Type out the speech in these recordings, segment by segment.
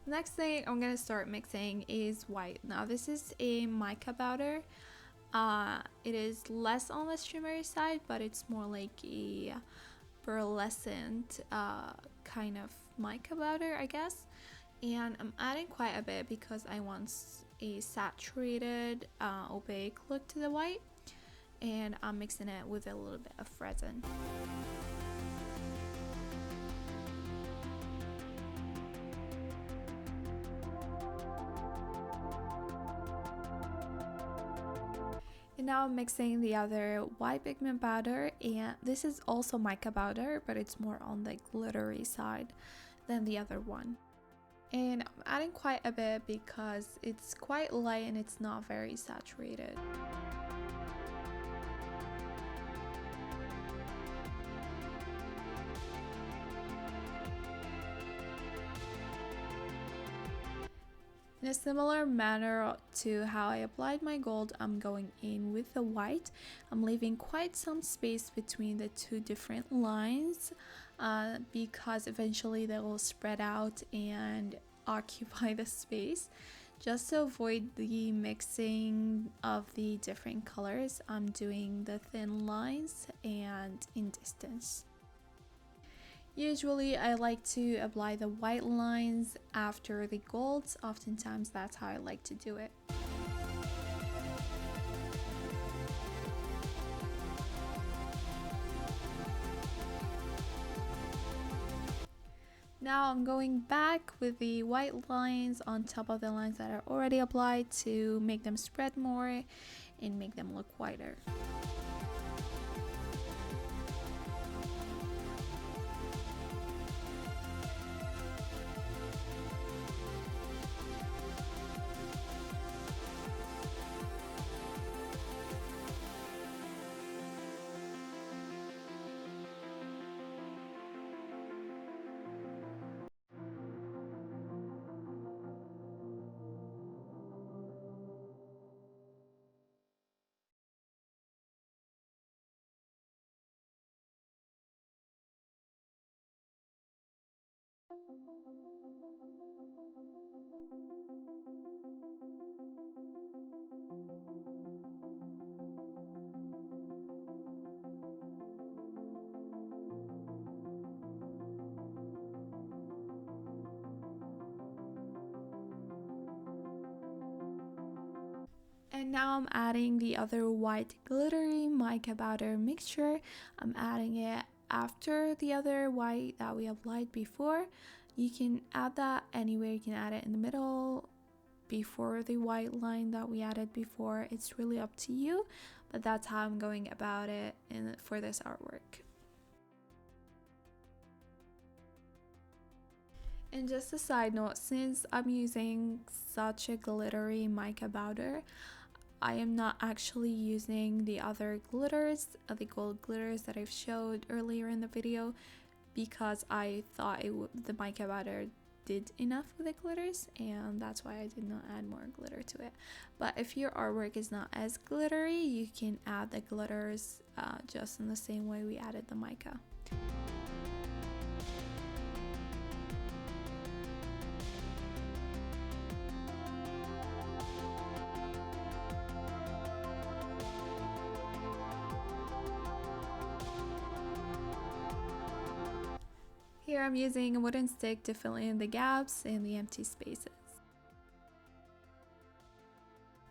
Next thing I'm gonna start mixing is white. Now this is a mica powder. It is less on the shimmery side, but it's more like a pearlescent kind of mica powder, I guess. And I'm adding quite a bit because I want a saturated opaque look to the white, and I'm mixing it with a little bit of resin. And now I'm mixing the other white pigment powder, and this is also mica powder, but it's more on the glittery side than the other one. And I'm adding quite a bit because it's quite light and it's not very saturated. In a similar manner to how I applied my gold, I'm going in with the white. I'm leaving quite some space between the two different lines because eventually they will spread out and occupy the space. Just to avoid the mixing of the different colors, I'm doing the thin lines and in distance. Usually I like to apply the white lines after the golds. Oftentimes that's how I like to do it. Now I'm going back with the white lines on top of the lines that are already applied to make them spread more and make them look whiter. And now I'm adding the other white glittery mica powder mixture. I'm adding it after the other white that we applied before. You can add that anywhere. You can add it in the middle, before the white line that we added before. It's really up to you, but that's how I'm going about it for this artwork. And just a side note, since I'm using such a glittery mica powder, I am not actually using the other glitters, the gold glitters that I've showed earlier in the video, because I thought the mica powder did enough with the glitters, and that's why I did not add more glitter to it. But if your artwork is not as glittery, you can add the glitters just in the same way we added the mica. Here I'm using a wooden stick to fill in the gaps and the empty spaces.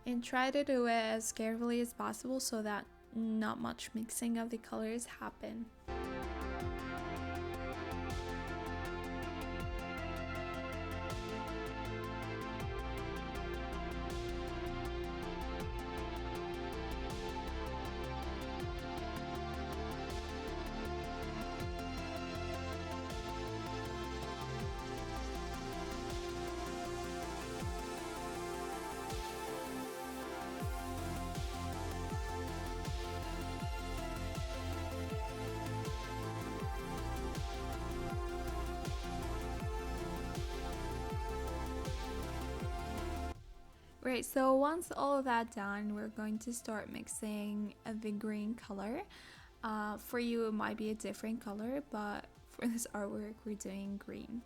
And try to do it as carefully as possible so that not much mixing of the colors happen. Right, so once all of that done, we're going to start mixing the green color. For you it might be a different color, but for this artwork we're doing green.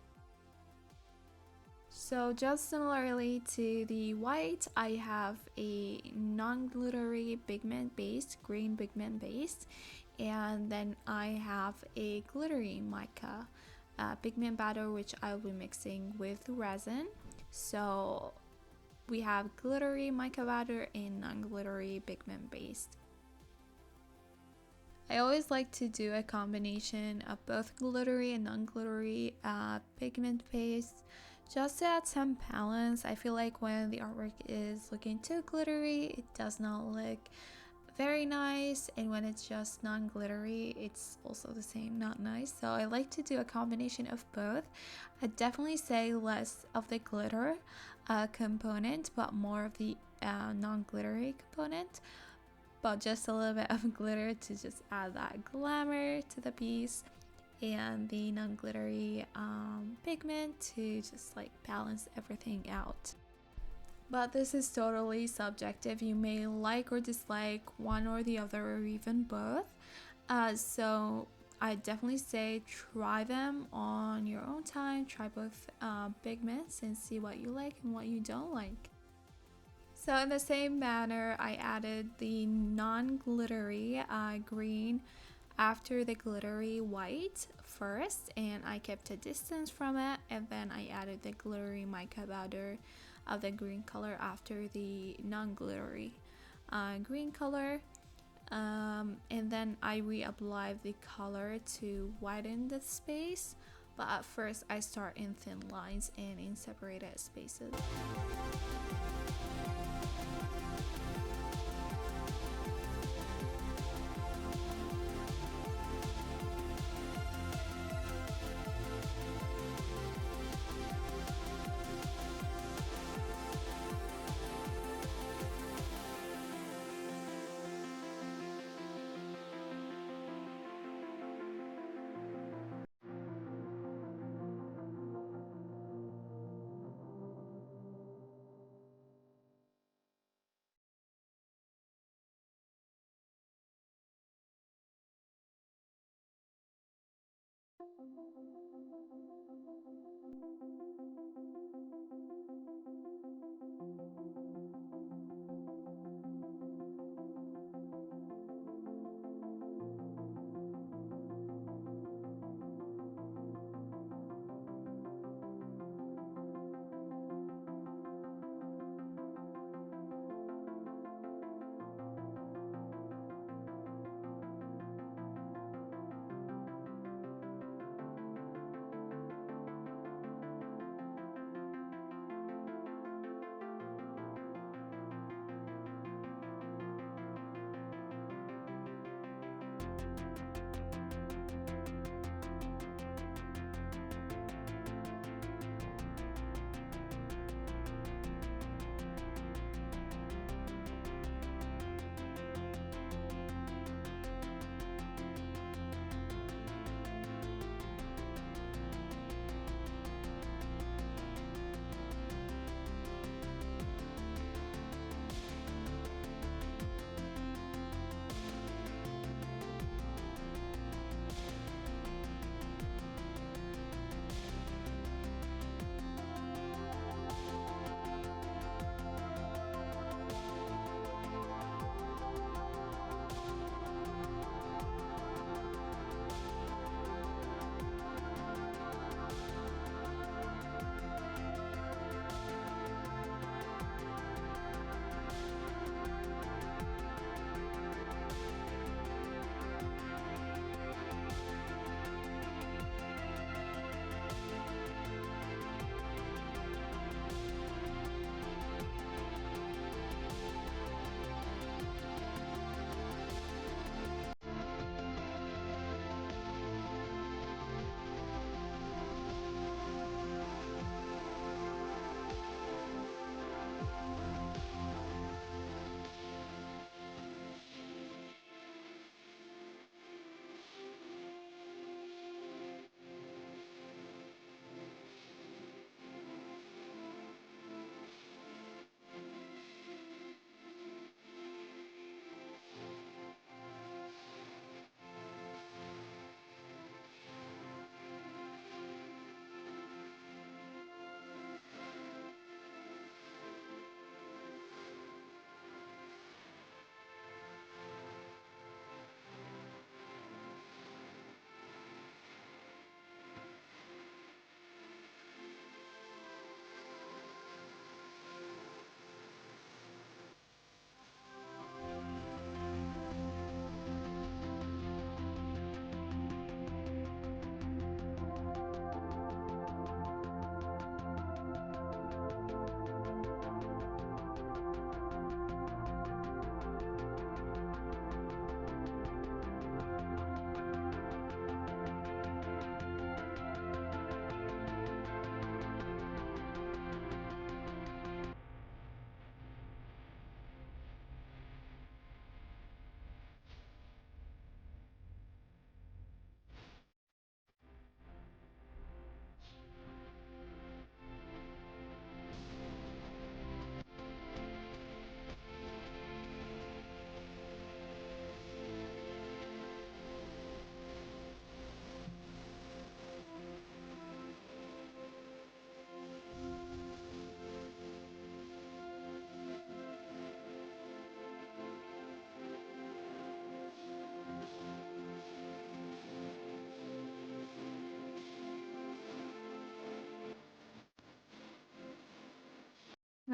So just similarly to the white, I have a non-glittery pigment based, green pigment based, and then I have a glittery mica pigment powder, which I'll be mixing with resin. So we have glittery mica powder and non-glittery pigment based. I always like to do a combination of both glittery and non-glittery pigment paste just to add some balance. I feel like when the artwork is looking too glittery, it does not look very nice, and when it's just non-glittery, it's also the same, not nice. So I like to do a combination of both. I definitely say less of the glitter component, but more of the non-glittery component, but just a little bit of glitter to just add that glamour to the piece, and the non-glittery pigment to just like balance everything out. But this is totally subjective. You may like or dislike one or the other, or even both. So I definitely say try them on your own time. Try both pigments and see what you like and what you don't like. So in the same manner, I added the non-glittery green after the glittery white first, and I kept a distance from it, and then I added the glittery mica powder of the green color after the non-glittery green color, and then I reapplied the color to widen the space, but at first I start in thin lines and in separated spaces.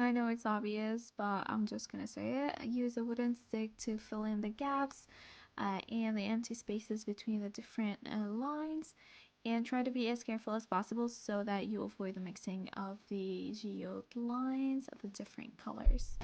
I know it's obvious, but I'm just gonna say it. Use a wooden stick to fill in the gaps and the empty spaces between the different lines, and try to be as careful as possible so that you avoid the mixing of the geode lines of the different colors.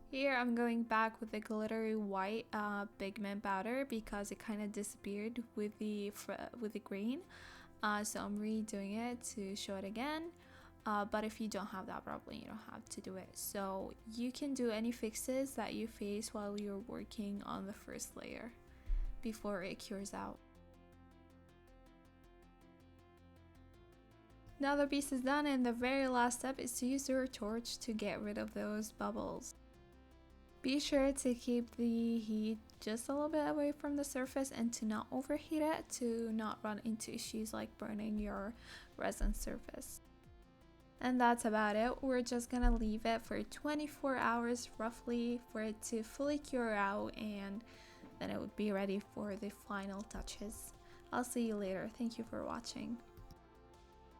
Here I'm going back with the glittery white pigment powder because it kind of disappeared with the green. So I'm redoing it to show it again. But if you don't have that problem, you don't have to do it. So you can do any fixes that you face while you're working on the first layer before it cures out. Now the piece is done, and the very last step is to use your torch to get rid of those bubbles. Be sure to keep the heat just a little bit away from the surface and to not overheat it to not run into issues like burning your resin surface. And that's about it. We're just gonna leave it for 24 hours roughly for it to fully cure out, and then it would be ready for the final touches. I'll see you later. Thank you for watching.